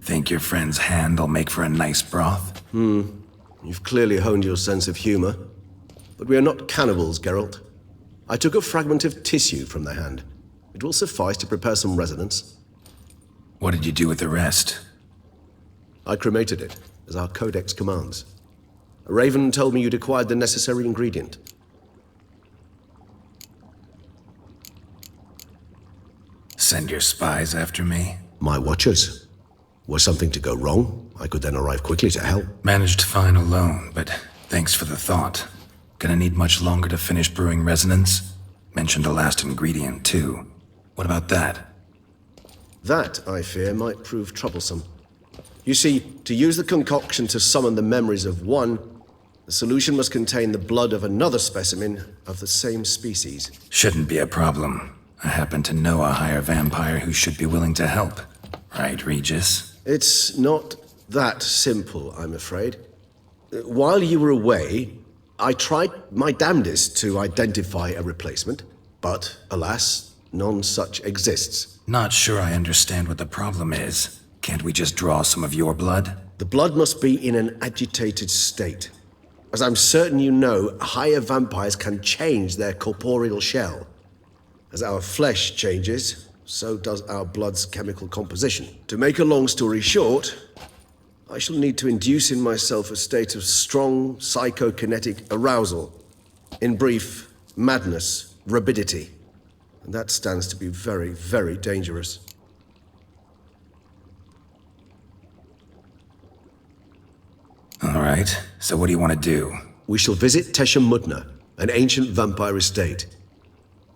Think your friend's hand'll make for a nice broth? You've clearly honed your sense of humor. But we are not cannibals, Geralt. I took a fragment of tissue from the hand. It will suffice to prepare some resonance. What did you do with the rest? I cremated it, as our codex commands. A raven told me you'd acquired the necessary ingredient. Send your spies after me? My watchers. Were something to go wrong, I could then arrive quickly to help. Managed fine alone, but thanks for the thought. Gonna need much longer to finish brewing resonance? Mentioned a last ingredient, too. What about that? That, I fear, might prove troublesome. You see, to use the concoction to summon the memories of one, the solution must contain the blood of another specimen of the same species. Shouldn't be a problem. I happen to know a higher vampire who should be willing to help. Right, Regis? It's not that simple, I'm afraid. While you were away, I tried my damnedest to identify a replacement, but alas, none such exists. Not sure I understand what the problem is. Can't we just draw some of your blood? The blood must be in an agitated state. As I'm certain you know, higher vampires can change their corporeal shell. As our flesh changes, so does our blood's chemical composition. To make a long story short, I shall need to induce in myself a state of strong psychokinetic arousal. In brief, madness, rabidity. And that stands to be very, very dangerous. All right, so what do you want to do? We shall visit Tesham Mutna, an ancient vampire estate.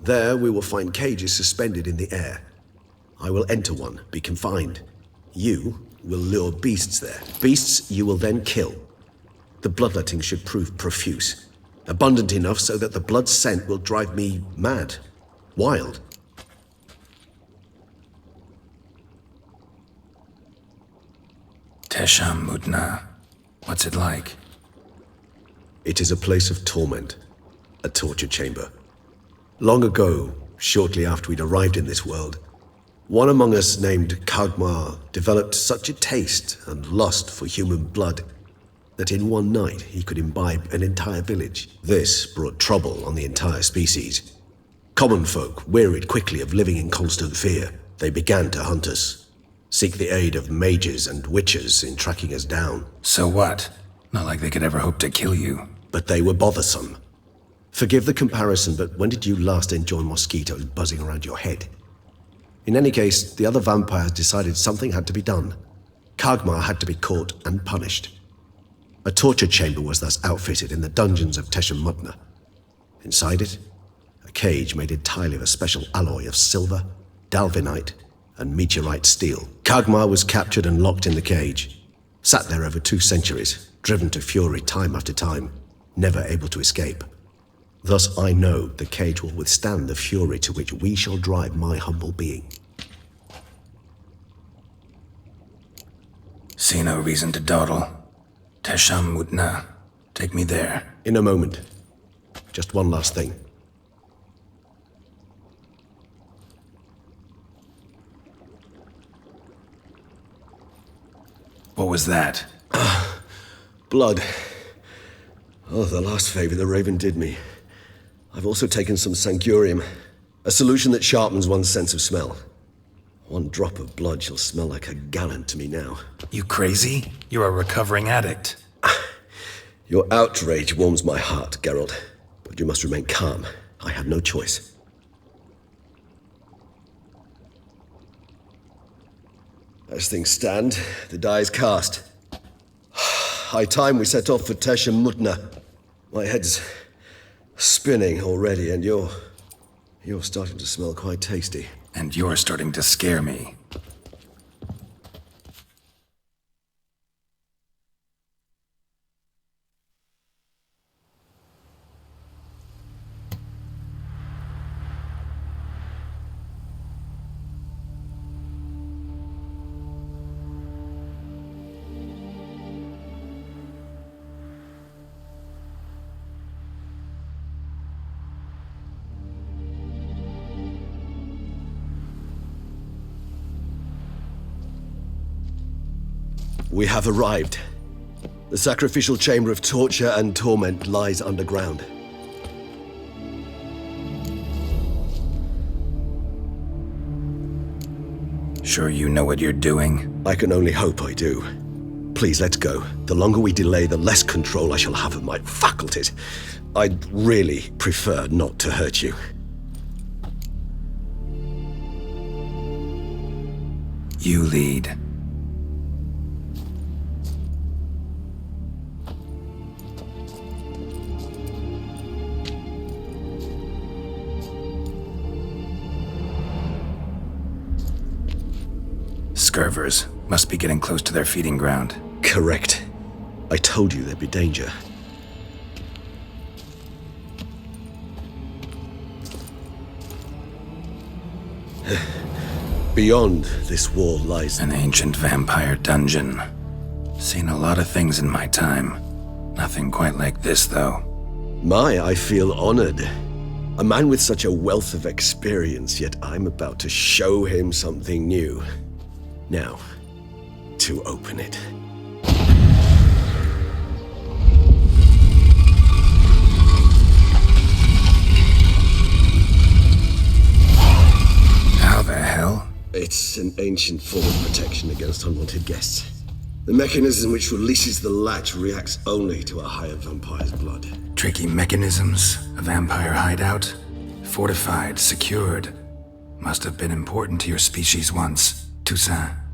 There we will find cages suspended in the air. I will enter one, be confined. You will lure beasts there. Beasts you will then kill. The bloodletting should prove profuse. Abundant enough so that the blood scent will drive me mad. Wild. Tesham Mutna. What's it like? It is a place of torment. A torture chamber. Long ago, shortly after we'd arrived in this world, one among us named Kagmar developed such a taste and lust for human blood that in one night he could imbibe an entire village. This brought trouble on the entire species. Common folk wearied quickly of living in constant fear. They began to hunt us, seek the aid of mages and witches in tracking us down. So what? Not like they could ever hope to kill you. But they were bothersome. Forgive the comparison, but when did you last enjoy mosquitoes buzzing around your head? In any case, the other vampires decided something had to be done. Kagmar had to be caught and punished. A torture chamber was thus outfitted in the dungeons of Tesham Mutna. Inside it, a cage made entirely of a special alloy of silver, dalvinite, and meteorite steel. Kagmar was captured and locked in the cage. Sat there over 2 centuries, driven to fury time after time, never able to escape. Thus I know the cage will withstand the fury to which we shall drive my humble being. See no reason to dawdle. Tesham Mutna. Take me there. In a moment. Just one last thing. What was that? Blood. Oh, the last favor the Raven did me. I've also taken some Sancurium, a solution that sharpens one's sense of smell. One drop of blood shall smell like a gallon to me now. You crazy? You're a recovering addict. Your outrage warms my heart, Geralt. But you must remain calm. I have no choice. As things stand, the die is cast. High time we set off for Tesham Mutna. My head's spinning already, and you're starting to smell quite tasty. And you're starting to scare me. We have arrived. The sacrificial chamber of torture and torment lies underground. Sure you know what you're doing? I can only hope I do. Please, let's go. The longer we delay, the less control I shall have of my faculties. I'd really prefer not to hurt you. You lead. Scurvers must be getting close to their feeding ground. Correct. I told you there'd be danger. Beyond this wall lies An ancient vampire dungeon. Seen a lot of things in my time. Nothing quite like this, though. I feel honored. A man with such a wealth of experience, yet I'm about to show him something new. Now, to open it. How the hell? It's an ancient form of protection against unwanted guests. The mechanism which releases the latch reacts only to a higher vampire's blood. Tricky mechanisms, a vampire hideout. Fortified, secured. Must have been important to your species once, Toussaint.